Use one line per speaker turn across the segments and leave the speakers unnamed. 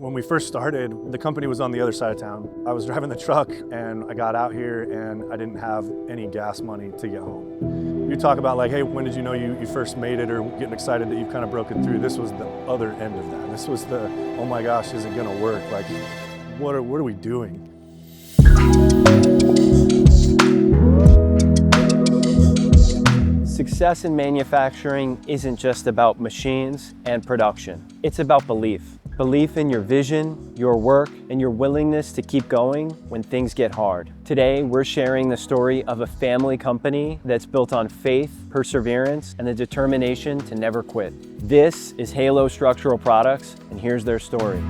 When we first started, the company was on the other side of town. I was driving the truck and I got out here and I didn't have any gas money to get home. You talk about like, hey, when did you know you first made it, or getting excited that you've kind of broken through? This was the other end of that. This was the, oh my gosh, is it gonna work? Like, what are we doing?
Success in manufacturing isn't just about machines and production. It's about belief. Belief in your vision, your work, and your willingness to keep going when things get hard. Today, we're sharing the story of a family company that's built on faith, perseverance, and the determination to never quit. This is Halo Structural Products, and here's their story.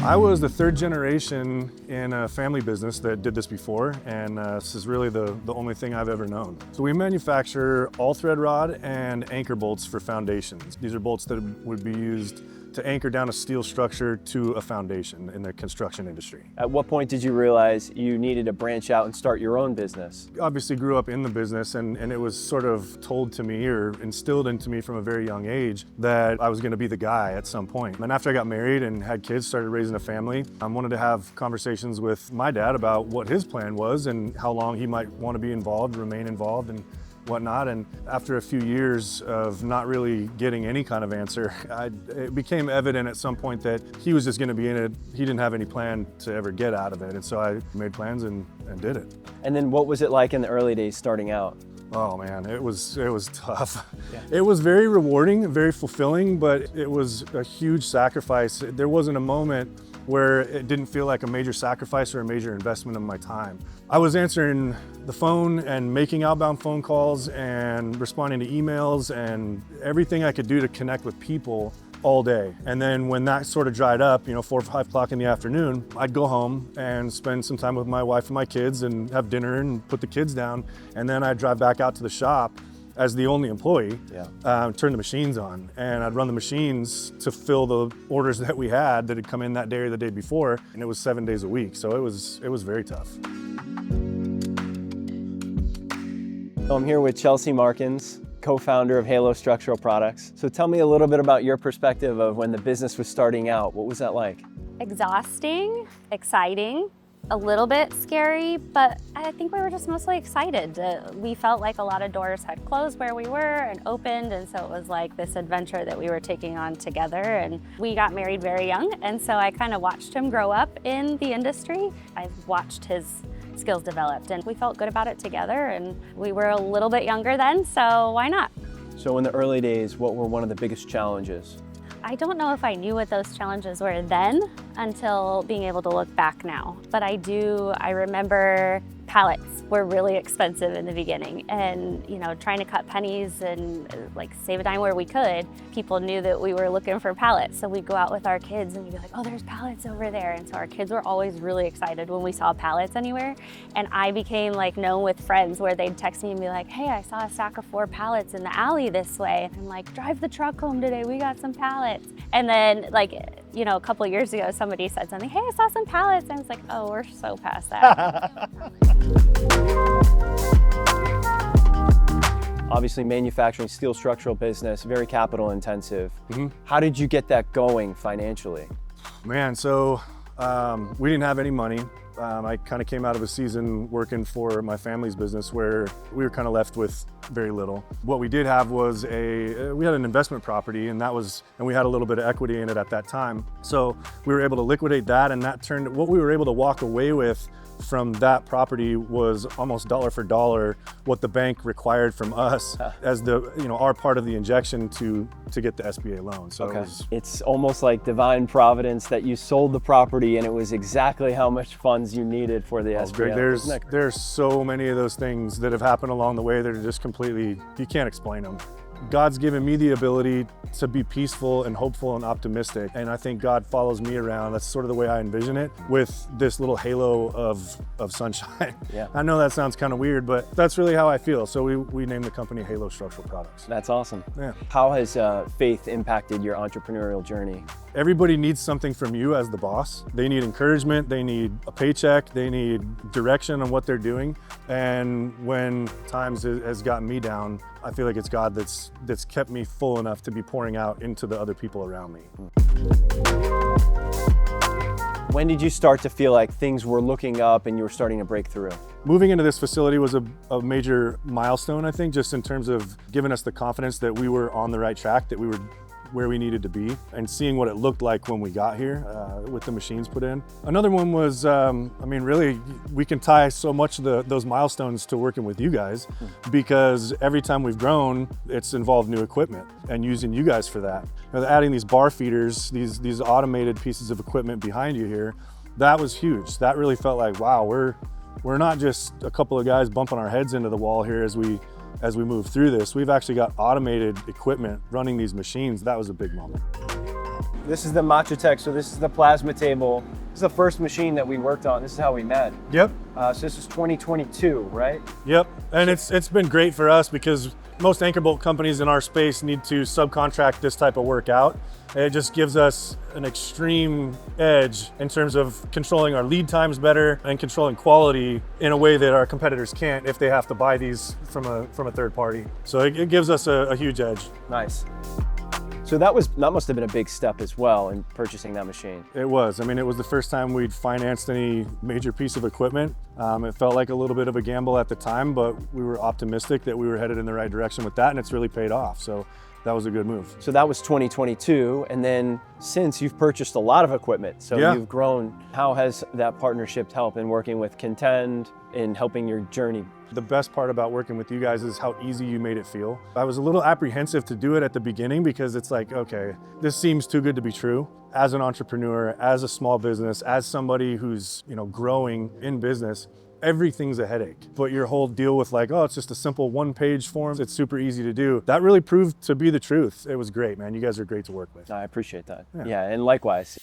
I was the third generation in a family business that did this before, and this is really the only thing I've ever known. So we manufacture all thread rod and anchor bolts for foundations. These are bolts that would be used to anchor down a steel structure to a foundation in the construction industry.
At what point did you realize you needed to branch out and start your own business?
Obviously grew up in the business, and it was sort of told to me or instilled into me from a very young age that I was going to be the guy at some point. And after I got married and had kids, started raising a family, I wanted to have conversations with my dad about what his plan was and how long he might want to be involved, remain involved, and whatnot. And after a few years of not really getting any kind of answer, it became evident at some point that he was just going to be in it. He didn't have any plan to ever get out of it. And so I made plans and did it.
And then what was it like in the early days starting out?
Oh man, it was tough.
Yeah.
It was very rewarding, very fulfilling, but it was a huge sacrifice. There wasn't a moment where it didn't feel like a major sacrifice or a major investment of my time. I was answering the phone and making outbound phone calls and responding to emails and everything I could do to connect with people all day. And then when that sort of dried up, 4 or 5 o'clock in the afternoon, I'd go home and spend some time with my wife and my kids and have dinner and put the kids down. And then I'd drive back out to the shop as the only employee, turn the machines on, and I'd run the machines to fill the orders that we had that had come in that day or the day before, and it was 7 days a week, so it was very tough.
So I'm here with Chelsea Markins, co-founder of Halo Structural Products. So tell me a little bit about your perspective of when the business was starting out. What was that like?
Exhausting, exciting, a little bit scary, but I think we were just mostly excited. We felt like a lot of doors had closed where we were and opened, and so it was like this adventure that we were taking on together. And we got married very young, and so I kind of watched him grow up in the industry. I've watched his skills developed, and we felt good about it together, and we were a little bit younger then, so why not?
So in the early days, what were one of the biggest challenges?
I don't know if I knew what those challenges were then until being able to look back now. But I remember pallets were really expensive in the beginning, and trying to cut pennies and like save a dime where we could, people knew that we were looking for pallets. So we'd go out with our kids and we'd be like, oh, there's pallets over there. And so our kids were always really excited when we saw pallets anywhere. And I became like known with friends where they'd text me and be like, hey, I saw a stack of 4 pallets in the alley this way. And I'm like, drive the truck home today, we got some pallets. And then a couple of years ago, somebody said something, hey, I saw some pallets. And I was like, oh, we're so past that.
Obviously, manufacturing steel structural business, very capital intensive.
Mm-hmm.
How did you get that going financially?
Man, so we didn't have any money. I kind of came out of a season working for my family's business where we were kind of left with very little. What we did have was we had an investment property, and we had a little bit of equity in it at that time. So we were able to liquidate that, and that turned, what we were able to walk away with from that property was almost dollar for dollar what the bank required from us as our part of the injection to get the SBA loan. So
okay. It's almost like divine providence that you sold the property and it was exactly how much funds you needed for the SBA.
There's so many of those things that have happened along the way that are just completely, you can't explain them. God's given me the ability to be peaceful and hopeful and optimistic. And I think God follows me around. That's sort of the way I envision it, with this little halo of sunshine.
Yeah.
I know that sounds kind of weird, but that's really how I feel. So we named the company Halo Structural Products.
That's awesome.
Yeah.
How has faith impacted your entrepreneurial journey?
Everybody needs something from you as the boss. They need encouragement, they need a paycheck, they need direction on what they're doing. And when times has gotten me down, I feel like it's God that's kept me full enough to be pouring out into the other people around me.
When did you start to feel like things were looking up and you were starting to break through?
Moving into this facility was a major milestone, I think, just in terms of giving us the confidence that we were on the right track, that we were where we needed to be, and seeing what it looked like when we got here with the machines put in. Another one was, really, we can tie so much of those milestones to working with you guys, because every time we've grown, it's involved new equipment and using you guys for that. Adding these bar feeders, these automated pieces of equipment behind you here, that was huge. That really felt like, wow, we're not just a couple of guys bumping our heads into the wall here as we move through this. We've actually got automated equipment running these machines. That was a big moment.
This is the Matcha-Tech, so this is the plasma table. This is the first machine that we worked on. This is how we met.
Yep.
So this is 2022, right?
Yep, and it's been great for us because most anchor bolt companies in our space need to subcontract this type of work out. It just gives us an extreme edge in terms of controlling our lead times better and controlling quality in a way that our competitors can't if they have to buy these from a third party. So it gives us a huge edge.
Nice. So that must have been a big step as well in purchasing that machine.
It was. I mean, it was the first time we'd financed any major piece of equipment. It felt like a little bit of a gamble at the time, but we were optimistic that we were headed in the right direction with that, and it's really paid off. So that was a good move.
So that was 2022, and then since you've purchased a lot of equipment, so
yeah.
You've grown. How has that partnership helped in working with Contend, in helping your journey?
The best part about working with you guys is how easy you made it feel. I was a little apprehensive to do it at the beginning because it's like, okay, this seems too good to be true. As an entrepreneur, as a small business, as somebody who's growing in business, everything's a headache. But your whole deal with like, oh, it's just a simple one-page form, it's super easy to do. That really proved to be the truth. It was great, man. You guys are great to work with.
I appreciate that. Yeah, and likewise.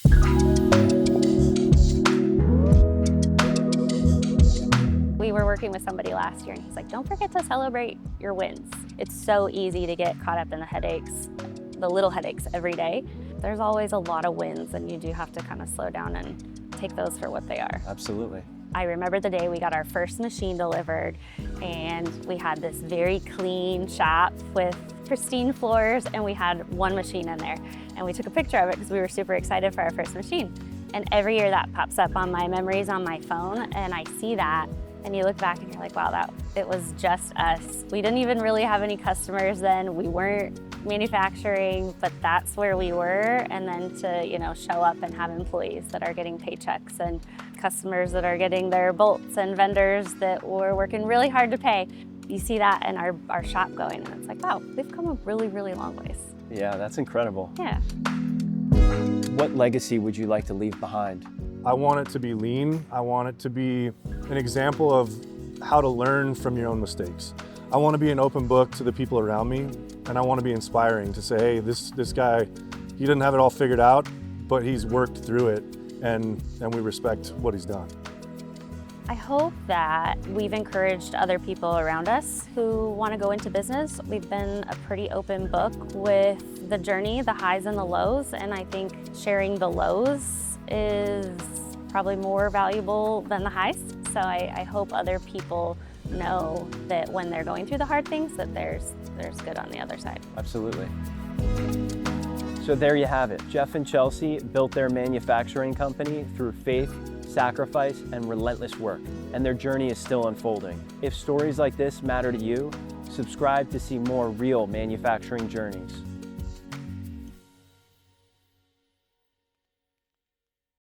We were working with somebody last year and he's like, don't forget to celebrate your wins. It's so easy to get caught up in the headaches, the little headaches every day. There's always a lot of wins and you do have to kind of slow down and take those for what they are.
Absolutely.
I remember the day we got our first machine delivered and we had this very clean shop with pristine floors and we had one machine in there. And we took a picture of it because we were super excited for our first machine. And every year that pops up on my memories on my phone and I see that. And you look back and you're like, wow, it was just us. We didn't even really have any customers then. We weren't manufacturing, but that's where we were. And then to, show up and have employees that are getting paychecks and customers that are getting their bolts and vendors that were working really hard to pay. You see that in our shop going and it's like, wow, we've come a really, really long ways.
Yeah, that's incredible.
Yeah.
What legacy would you like to leave behind?
I want it to be lean. I want it to be an example of how to learn from your own mistakes. I want to be an open book to the people around me, and I want to be inspiring to say, hey, this guy, he didn't have it all figured out, but he's worked through it, and we respect what he's done.
I hope that we've encouraged other people around us who want to go into business. We've been a pretty open book with the journey, the highs and the lows, and I think sharing the lows is probably more valuable than the highs. So I hope other people know that when they're going through the hard things that there's good on the other side.
Absolutely. So there you have it. Jeff and Chelsea built their manufacturing company through faith, sacrifice, and relentless work, and their journey is still unfolding. If stories like this matter to you, subscribe to see more real manufacturing journeys.